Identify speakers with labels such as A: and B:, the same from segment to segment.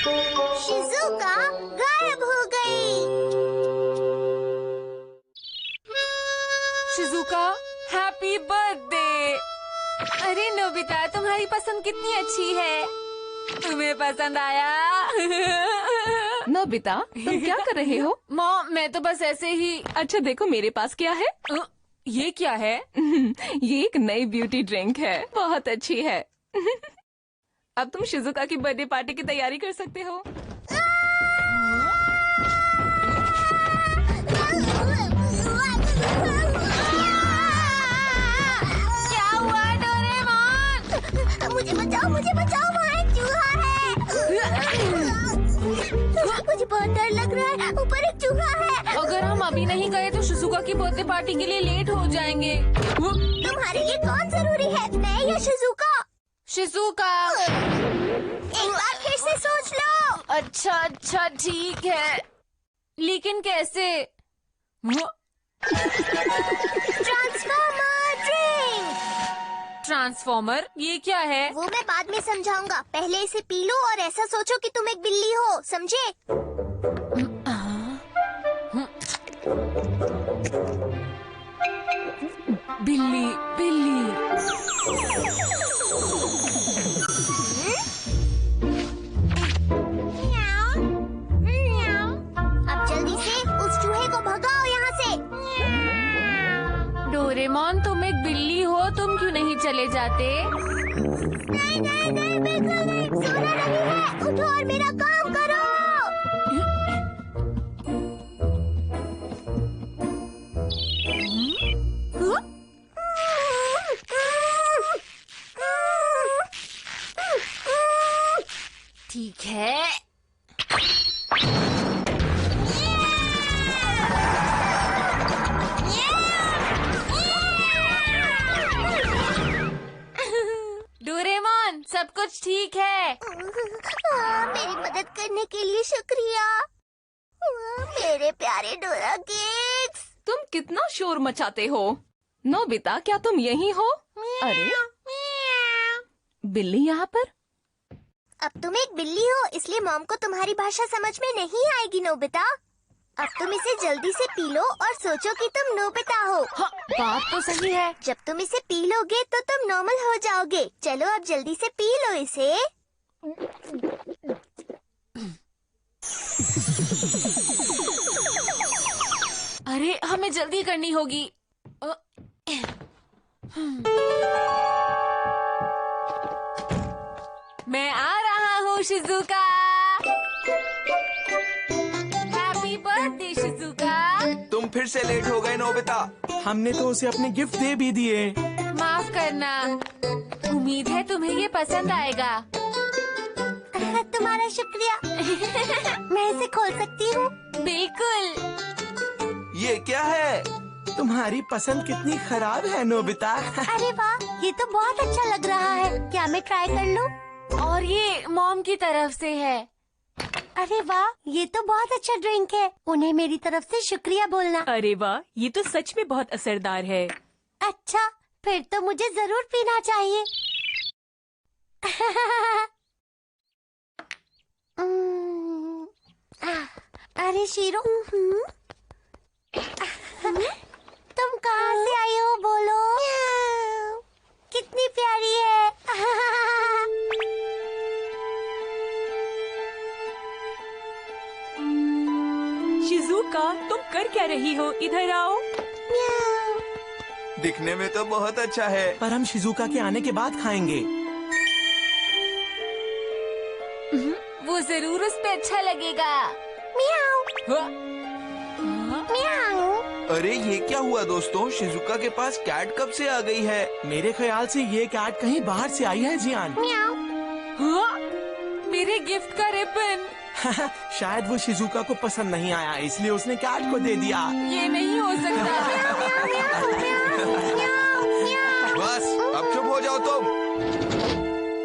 A: Shizuka गायब हो गई।
B: Shizuka, happy birthday. अरे नोबिता, तुम्हारी पसंद कितनी अच्छी है। तुम्हें पसंद आया?
C: नोबिता, तुम क्या कर रहे हो?
B: मॉम, मैं तो बस ऐसे ही।
C: अच्छा देखो मेरे पास क्या है।
B: ये क्या है?
C: ये एक नई ब्यूटी ड्रिंक है, बहुत अच्छी है। अब तुम शिजुका की बर्थडे पार्टी की तैयारी कर सकते हो।
B: क्या हुआ डोरेमोन?
A: मुझे बचाओ, वहाँ एक चूहा है। मुझे बहुत डर लग रहा है, ऊपर एक चूहा है।
B: अगर हम अभी नहीं गए तो शिजुका की बर्थडे पार्टी के लिए लेट हो जाएंगे।
A: तुम्हारे लिए कौन जरूरी है, मैं या शिज़ुका?
B: शिजुका।
A: एक बार फिर से सोच लो।
B: अच्छा ठीक है, लेकिन कैसे?
A: Transformer drink.
B: ट्रांसफॉर्मर? ये क्या है?
A: वो मैं बाद में समझाऊंगा, पहले इसे पी लो और ऐसा सोचो कि तुम एक बिल्ली हो, समझे?
B: बिल्ली बिल्ली।
A: अब जल्दी से उस चूहे को भगाओ यहाँ से।
B: डोरेमोन, तुम एक बिल्ली हो, तुम क्यों नहीं चले जाते?
A: नहीं, बिल्कुल नहीं, सोना नहीं है, उठो और मेरा काम करो।
B: ठीक है। डोरेमोन, सब कुछ ठीक है?
A: मेरी मदद करने के लिए शुक्रिया, मेरे प्यारे डोरा केक्स।
C: तुम कितना शोर मचाते हो। नोबिता, क्या तुम यहीं हो? अरे बिल्ली यहाँ पर?
A: अब तुम एक बिल्ली हो, इसलिए मॉम को तुम्हारी भाषा समझ में नहीं आएगी नोबिता। अब तुम इसे जल्दी से पी लो और सोचो कि तुम नोबिता हो।
B: हाँ, बात तो सही है।
A: जब तुम इसे पी लोगे तो तुम नॉर्मल हो जाओगे। चलो अब जल्दी से पी लो इसे।
B: अरे हमें जल्दी करनी होगी। मैं आ रहा हूँ शिजुका। Happy birthday Shizuka.
D: तुम फिर से लेट हो गए नोबिता। हमने तो उसे अपने गिफ्ट दे भी दिए।
B: माफ करना, उम्मीद है तुम्हें ये पसंद आएगा।
A: तुम्हारा शुक्रिया। मैं इसे खोल सकती हूँ?
B: बिल्कुल।
D: ये क्या है? तुम्हारी पसंद कितनी खराब है नोबिता।
A: अरे वाह, ये तो बहुत अच्छा लग रहा है। क्या मैं ट्राई कर लूँ?
B: और ये मॉम की तरफ से है।
A: अरे वाह, ये तो बहुत अच्छा ड्रिंक है। उन्हें मेरी तरफ से शुक्रिया बोलना।
C: अरे वाह, ये तो सच में बहुत असरदार है।
A: अच्छा, फिर तो मुझे जरूर पीना चाहिए। अरे शीरो, तुम कहाँ से आई हो, बोलो। कितनी प्यारी है।
C: शिजुका, तुम कर क्या रही हो? इधर आओ।
D: दिखने में तो बहुत अच्छा है, पर हम शिजुका के आने के बाद खाएंगे।
B: वो जरूर उस पे अच्छा लगेगा।
A: म्याऊ, म्याऊ।
D: अरे ये क्या हुआ दोस्तों? शिजुका के पास कैट कब से आ गई है? मेरे ख्याल से ये कैट कहीं बाहर से आई है जियान।
A: म्याऊ।
B: हाँ? मेरे गिफ्ट का रिबन।
D: शायद वो शिजुका को पसंद नहीं आया, इसलिए उसने कैट को दे दिया।
B: ये नहीं हो सकता।
D: बस अब चुप हो जाओ तुम।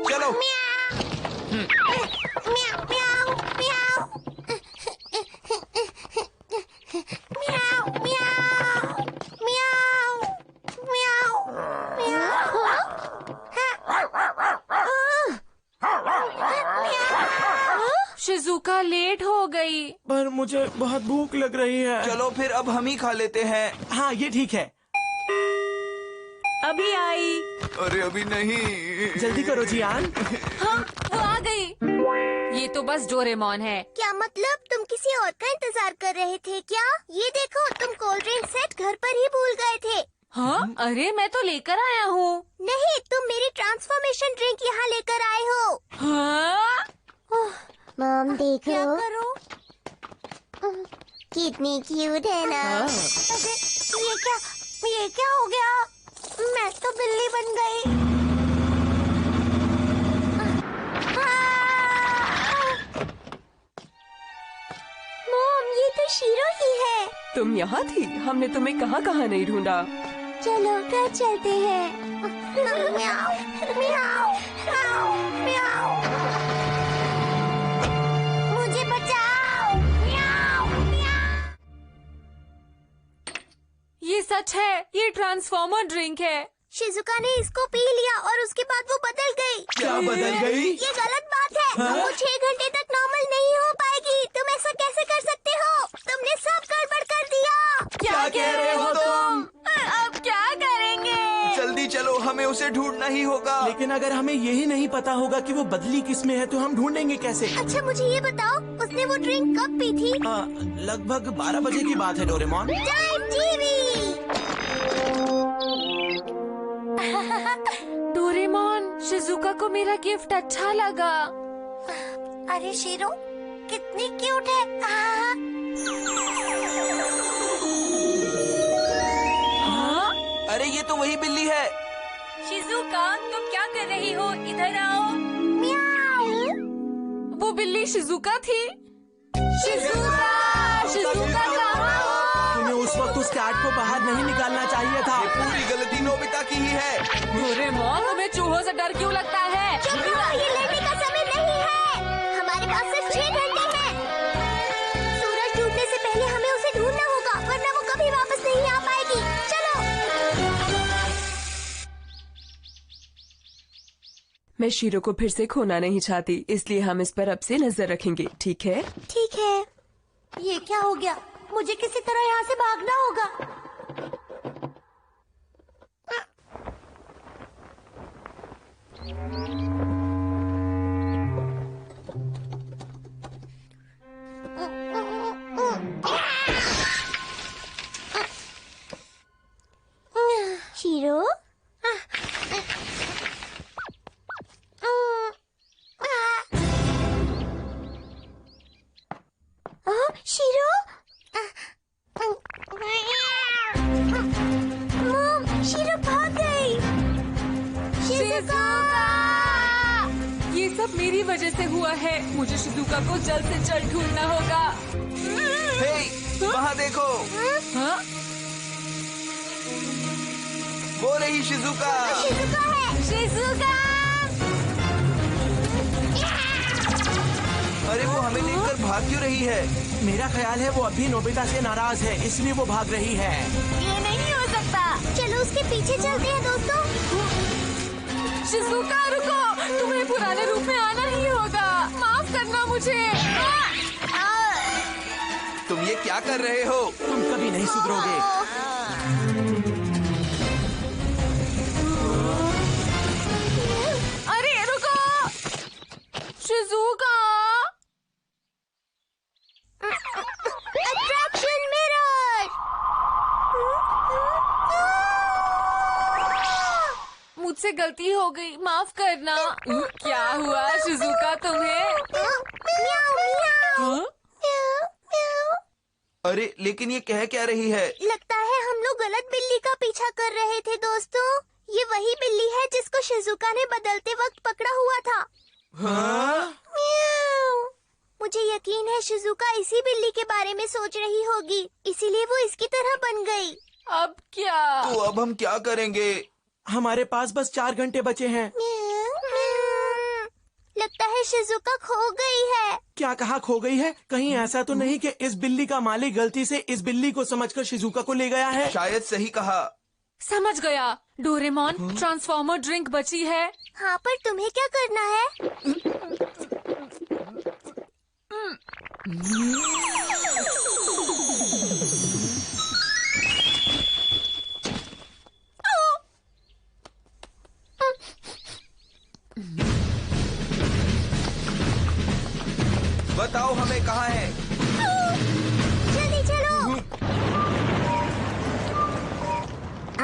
D: चलो।
B: शिजुका लेट हो गई।
D: पर मुझे बहुत भूख लग रही है। चलो फिर अब हम ही खा लेते हैं। हाँ ये ठीक है।
B: अभी आई।
D: अरे अभी नहीं। जल्दी करो जियान।
B: हाँ, वो आ गई। ये तो बस डोरेमोन है।
A: क्या मतलब तुम किसी और का इंतजार कर रहे थे क्या? ये देखो तुम कोल्ड ड्रिंक सेट घर पर ही भूल गए थे।
B: हाँ? अरे मैं तो लेकर आया हूँ।
A: नहीं, तुम मेरी ट्रांसफॉर्मेशन ड्रिंक यहाँ लेकर आए हो।
B: हाँ?
A: मॉम देखो।
B: क्या करूँ?
A: कितनी क्यूट है ना। अरे ये क्या हो गया? मैं तो बिल्ली बन गई। मॉम ये तो शीरो ही है।
C: तुम यहाँ थी? हमने तुम्हें कहाँ कहाँ नहीं ढूंढा।
A: चलो घर चलते हैं। म्याऊ, म्याऊ, म्याऊ, म्याऊ। मुझे बचाओ। म्याऊ, म्याऊ।
B: ये सच है, ये ट्रांसफॉर्मर ड्रिंक है।
A: शिजुका ने इसको पी लिया और उसके बाद वो बदल गई।
D: क्या बदल गई?
A: ये गलत बात है। वो 6 घंटे तक नॉर्मल नहीं हो पाएगी। तुम ऐसा कैसे कर सकते हो? तुमने सब गड़बड़ कर दिया।
D: क्या कह रहे हो तुम?
B: अब क्या करेंगे?
D: जल्दी चलो, हमें उसे ढूंढना ही होगा। लेकिन अगर हमें यही नहीं पता होगा कि वो बदली किस में है तो हम ढूंढेंगे कैसे?
A: अच्छा मुझे ये बताओ, उसने वो ड्रिंक कब पी थी?
D: लगभग 12 बजे की बात है Doraemon.
A: Time TV.
B: Doraemon, Shizuka को मेरा गिफ्ट अच्छा लगा।
A: अरे शीरो कितनी क्यूट है।
B: हाँ?
D: अरे ये तो वही बिल्ली है।
B: शिजुका, तुम क्या कर रही हो? इधर आओ। वो बिल्ली शिजुका थी। शिजुका कहाँ हो?
D: तुम्हें उस वक्त उस कैट को बाहर नहीं निकालना चाहिए था। ये पूरी गलती नोबिता की ही है।
B: डोरेमोन, तुम्हें चूहों से डर क्यों लगता है?
A: चुप रहो, ये लड़ने का समय नहीं है। हमारे पास सिर्फ 6 घंटे हैं। सूरज डूबने से पहले हमें उसे ढूंढना होगा, वरना वो कभी वापस नहीं आ पाएगी। चलो।
C: मैं शीरो को फिर से खोना नहीं चाहती, इसलिए हम इस पर अब से नजर रखेंगे, ठीक है?
A: ठीक है। ये क्या हो गया? मुझे किसी तरह यहाँ से भागना होगा। शीरो? शीरो? मॉम, शीरो भाग गई। शिजुका!
B: ये सब मेरी वजह से हुआ है। मुझे शिजुका को जल्द से जल्द ढूंढना होगा।
D: हे, वहाँ देखो।
B: हाँ?
D: वो रही शिजुका।
A: शिजुका है।
B: शिजुका!
D: अरे वो हमें देखकर भाग क्यों रही है? मेरा ख्याल है वो अभी नोबिता से नाराज है, इसलिए वो भाग रही है।
B: ये नहीं हो सकता।
A: चलो उसके पीछे चलते हैं दोस्तों।
B: शिजुका रुको, तुम्हें पुराने रूप में आना ही होगा। माफ करना मुझे।
D: तुम ये क्या कर रहे हो? तुम कभी नहीं सुधरोगे।
B: अरे रुको, शिजुका!
A: Attraction mirror.
B: मुझसे गलती हो गई, माफ करना। क्या हुआ शिजुका तुम्हें?
A: म्याऊ, म्याऊ।
B: हाँ?
A: म्याऊ, म्याऊ।
D: अरे लेकिन ये कह क्या रही है?
A: लगता है हम लोग गलत बिल्ली का पीछा कर रहे थे दोस्तों। ये वही बिल्ली है जिसको शिजुका ने बदलते वक्त पकड़ा हुआ था।
D: हाँ?
A: म्याऊ। मुझे यकीन है शिजुका इसी बिल्ली के बारे में सोच रही होगी, इसीलिए वो इसकी तरह बन गई।
B: अब क्या?
D: तो अब हम क्या करेंगे? हमारे पास बस 4 घंटे बचे हैं।
A: लगता है शिजुका खो गई है।
D: क्या कहा खो गई है? कहीं ऐसा तो नहीं कि इस बिल्ली का मालिक गलती से इस बिल्ली को समझकर शिजुका को ले गया है? शायद सही कहा।
B: समझ गया। डोरेमोन, ट्रांसफॉर्मर ड्रिंक बची है।
A: हाँ, पर तुम्हें क्या करना है?
D: बताओ हमें कहाँ है?
A: जल्दी चलो।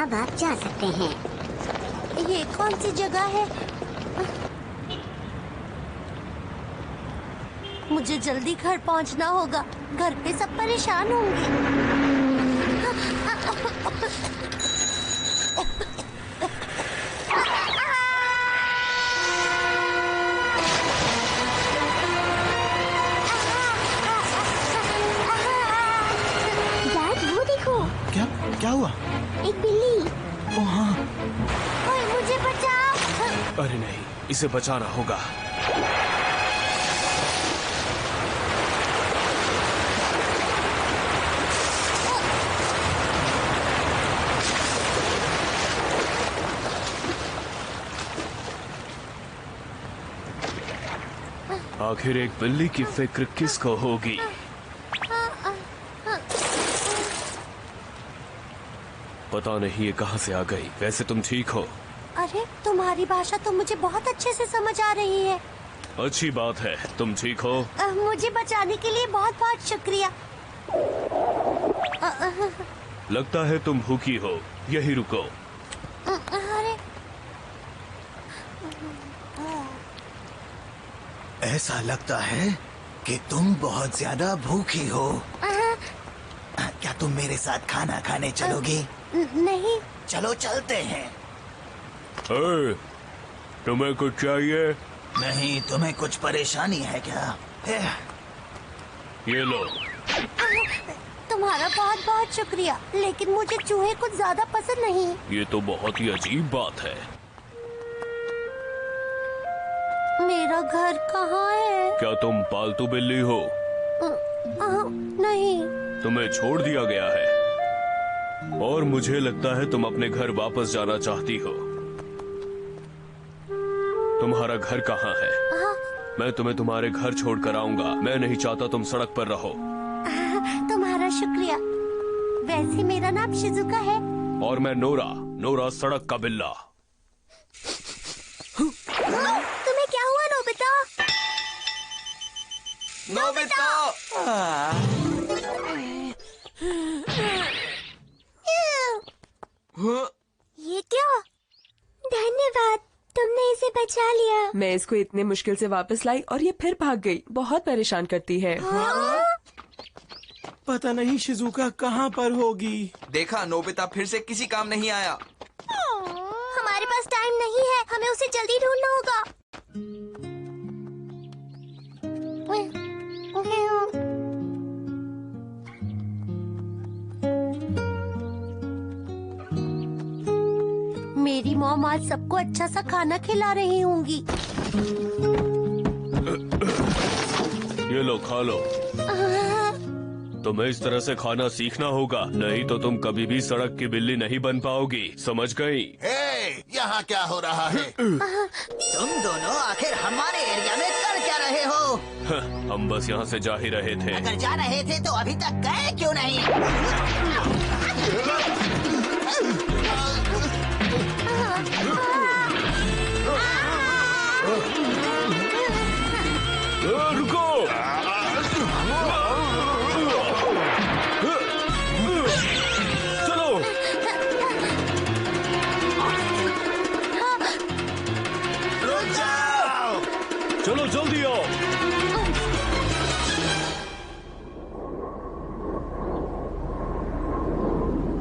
A: अब आप जा सकते हैं। ये कौन सी जगह है? मुझे जल्दी घर पहुंचना होगा। घर पे सब परेशान होंगे। डैड, वो देखो।
D: क्या हुआ?
A: एक बिल्ली।
D: ओ हाँ।
A: ओए, मुझे बचाओ।
D: अरे नहीं, इसे बचाना होगा। आखिर एक बिल्ली की फिक्र किसको होगी? पता नहीं ये कहाँ से आ गई। वैसे तुम ठीक हो?
A: अरे, तुम्हारी भाषा तो मुझे बहुत अच्छे से समझ आ रही है।
D: अच्छी बात है। तुम ठीक हो?
A: मुझे बचाने के लिए बहुत बहुत शुक्रिया।
D: लगता है तुम भूखी हो। यही रुको।
A: अरे,
E: ऐसा लगता है कि तुम बहुत ज्यादा भूखी हो। क्या तुम मेरे साथ खाना खाने चलोगी?
A: नहीं।
E: चलो चलते हैं।
D: तुम्हें कुछ चाहिए?
E: नहीं, तुम्हें कुछ परेशानी है क्या?
D: ये लो।
A: तुम्हारा बहुत बहुत शुक्रिया, लेकिन मुझे चूहे कुछ ज्यादा पसंद नहीं।
D: ये तो बहुत ही अजीब बात है।
A: मेरा घर कहाँ है?
D: क्या तुम पालतू बिल्ली हो?
A: नहीं।
D: तुम्हें छोड़ दिया गया है और मुझे लगता है तुम अपने घर वापस जाना चाहती हो। तुम्हारा घर कहाँ है? मैं तुम्हें तुम्हारे घर छोड़कर आऊंगा। मैं नहीं चाहता तुम सड़क पर रहो।
A: तुम्हारा शुक्रिया। वैसे मेरा नाम शिजुका है।
D: और मैं नोरा सड़क का बिल्ला।
A: तुम्हें क्या हुआ नोबिता? ये क्या? धन्यवाद, तुमने इसे बचा लिया।
C: मैं इसको इतने मुश्किल से वापस लाई और ये फिर भाग गई। बहुत परेशान करती है।
D: पता नहीं शिजुका कहाँ पर होगी। देखा, नोबिता फिर से किसी काम नहीं आया।
A: हमारे पास टाइम नहीं है, हमें उसे जल्दी ढूंढना होगा। मेरी मॉम आज सबको अच्छा सा खाना खिला रही होंगी।
D: ये लो, खा लो। तुम्हें इस तरह से खाना सीखना होगा, नहीं तो तुम कभी भी सड़क की बिल्ली नहीं बन पाओगी। समझ गई?
E: यहाँ क्या हो रहा है? तुम दोनों आखिर हमारे एरिया में कर क्या रहे हो?
D: हम बस यहाँ से जा ही रहे थे।
E: अगर जा रहे थे तो अभी तक गए क्यों नहीं?
D: रुको! चलो!
E: रुक जाओ!
D: चलो जल्दी आओ।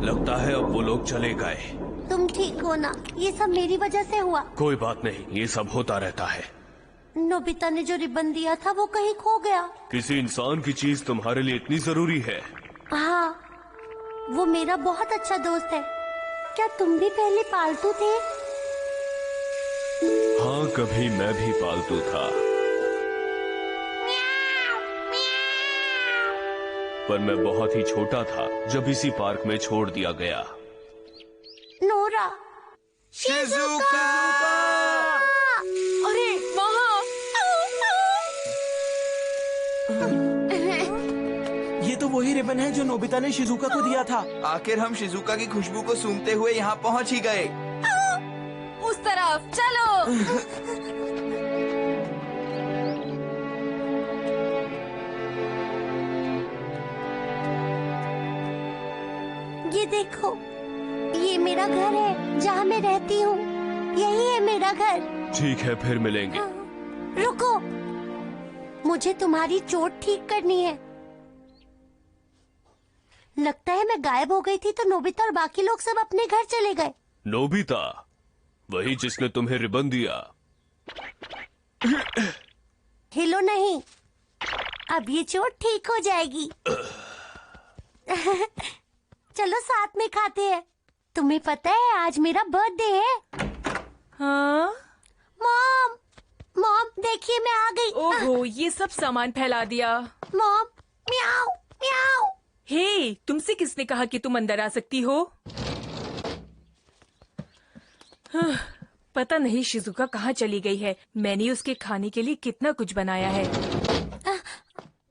D: लगता है अब वो लोग चले गए।
A: तुम ठीक हो ना? ये सब मेरी वजह से हुआ।
D: कोई बात नहीं, ये सब होता रहता है।
A: नोबिता ने जो रिबन दिया था वो कहीं खो गया।
D: किसी इंसान की चीज तुम्हारे लिए इतनी जरूरी है?
A: हाँ, वो मेरा बहुत अच्छा दोस्त है। क्या तुम भी पहले पालतू थे?
D: हाँ, कभी मैं भी पालतू था, पर मैं बहुत ही छोटा था जब इसी पार्क में छोड़ दिया गया।
A: नोरा।
D: शिजुका!
C: अरे वहाँ!
F: तो वही रिबन है जो नोबिता ने शिजुका को दिया था।
G: आखिर हम शिजुका की खुशबू को सूंघते हुए यहाँ पहुँच ही गए।
B: उस तरफ चलो।
A: ये देखो, ये मेरा घर है जहाँ मैं रहती हूँ। यही है मेरा घर।
D: ठीक है, फिर मिलेंगे।
A: रुको, मुझे तुम्हारी चोट ठीक करनी है। लगता है मैं गायब हो गई थी तो नोबिता और बाकी लोग सब अपने घर चले गए।
D: नोबिता, वही जिसने तुम्हें रिबन दिया।
A: हिलो नहीं, अब ये चोट ठीक हो जाएगी। चलो साथ में खाते हैं। तुम्हें पता है आज मेरा बर्थडे है।
C: हाँ?
A: मॉम, मॉम देखिए मैं आ गई।
C: ओहो, ये सब सामान फैला दिया।
A: मॉम, म्याऊ म्याऊ।
C: हे, तुमसे किसने कहा कि तुम अंदर आ सकती हो? पता नहीं शिजुका कहाँ चली गई है। मैंने उसके खाने के लिए कितना कुछ बनाया है।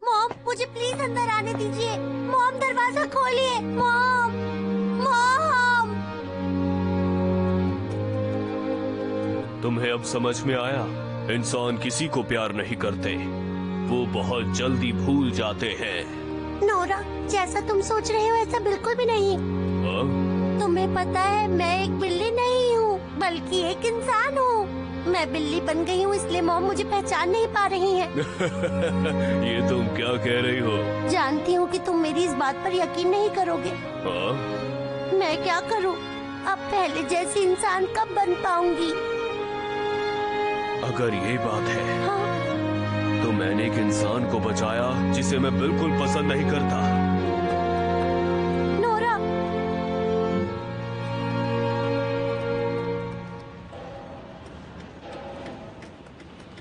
A: मॉम, मुझे प्लीज अंदर आने दीजिए। मॉम, दरवाजा खोलिए। Mom, mom.
D: तुम्हें अब समझ में आया? इंसान किसी को प्यार नहीं करते, वो बहुत जल्दी भूल जाते हैं।
A: नोरा, जैसा तुम सोच रहे हो ऐसा बिल्कुल भी नहीं। तुम्हें पता है मैं एक बिल्ली नहीं हूँ बल्कि एक इंसान हूँ। मैं बिल्ली बन गई हूँ इसलिए मॉम मुझे पहचान नहीं पा रही हैं।
D: ये तुम क्या कह रही हो?
A: जानती हूँ कि तुम मेरी इस बात पर यकीन नहीं करोगे। मैं क्या करूँ? अब पहले जैसी इंसान कब बन पाऊंगी?
D: अगर ये बात है
A: हाँ?
D: तो मैंने एक इंसान को बचाया जिसे मैं बिल्कुल पसंद नहीं करता।
A: नोरा,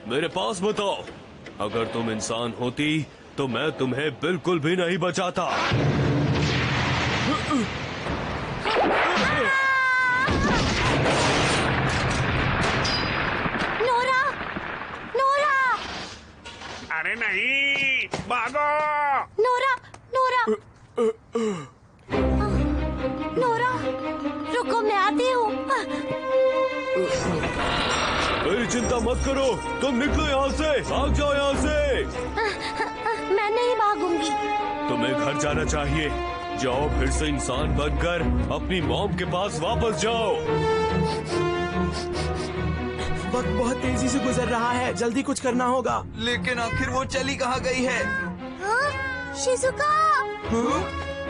D: मेरे पास बताओ, अगर तुम इंसान होती तो मैं तुम्हें बिल्कुल भी नहीं बचाता।
A: नोरा, नोरा,
H: अरे नहीं, भागो।
A: नोरा, नोरा, नोरा, रुको मैं आती हूँ।
D: मेरी चिंता मत करो, तुम निकलो यहाँ से, भाग जाओ यहाँ से।
A: मैं नहीं भागूंगी।
D: तुम्हें घर जाना चाहिए। जाओ, फिर से इंसान बनकर अपनी मॉम के पास वापस जाओ।
F: वक्त बहुत तेजी से गुजर रहा है, जल्दी कुछ करना होगा।
G: लेकिन आखिर वो चली कहाँ गई है?
A: हाँ? शिजुका,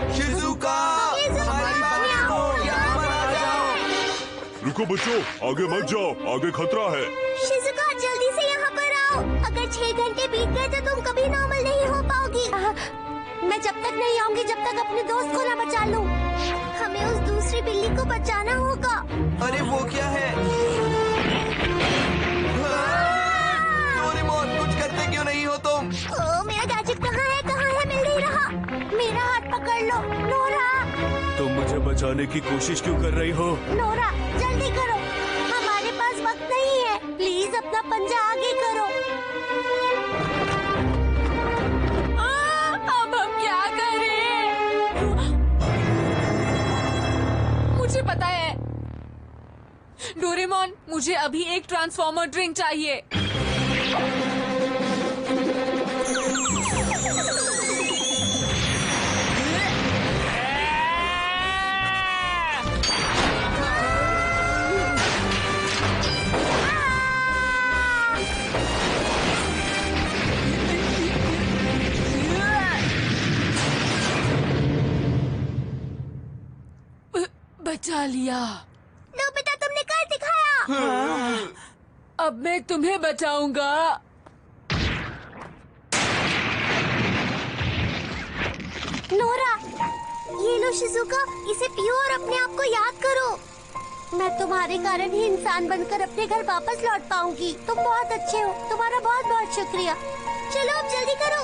G: शिजुका,
A: शिजुका,
G: हमारी बात सुनो, यहाँ पर आ जाओ।
H: रुको बच्चों, आगे मत जाओ, आगे खतरा है।
A: शिजुका जल्दी से यहाँ पर आओ। अगर 6 घंटे बीत गए तो तुम कभी नॉर्मल नहीं हो पाओगी। मैं जब तक नहीं आऊंगी जब तक अपने दोस्त को ना बचा लूं। हमें उस दूसरी बिल्ली को बचाना होगा।
G: अरे वो क्या है? डोरेमोन, कुछ करते क्यों नहीं हो तुम?
A: ओ, मेरा गैजेट कहाँ है मिल नहीं रहा। मेरा हाथ पकड़ लो नोरा।
D: तुम मुझे बचाने की कोशिश क्यों कर रही हो?
A: नोरा जल्दी करो, हमारे पास वक्त नहीं है। प्लीज अपना पंजा आगे करो।
B: अब हम क्या करें? मुझे पता है। डोरेमोन, मुझे अभी एक ट्रांसफॉर्मर ड्रिंक चाहिए। बचा लिया।
A: नोबिता, तुमने कर दिखाया।
B: अब मैं तुम्हें बचाऊंगा।
A: नोरा, ये लो शिजुका, इसे पियो और अपने आप को याद करो। मैं तुम्हारे कारण ही इंसान बनकर अपने घर वापस लौट पाऊंगी। तुम बहुत अच्छे हो, तुम्हारा बहुत बहुत शुक्रिया। चलो अब जल्दी करो।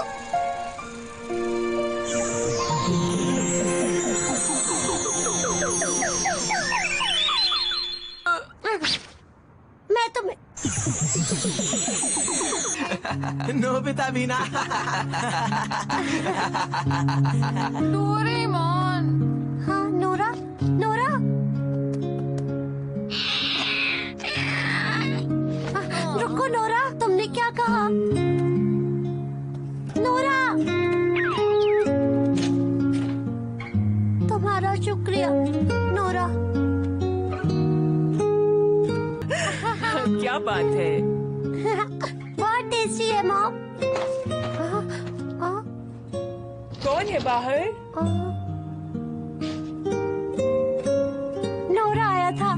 A: मैं तुम्हें
F: नोबिता भी ना।
B: डोरेमोन।
A: हाँ नोरा, नोरा। रुको नोरा, तुमने क्या कहा? नोरा, तुम्हारा शुक्रिया नोरा।
C: क्या बात है?
A: बहुत टेस्टी है मॉम।
C: कौन है बाहर?
A: नोरा आया था।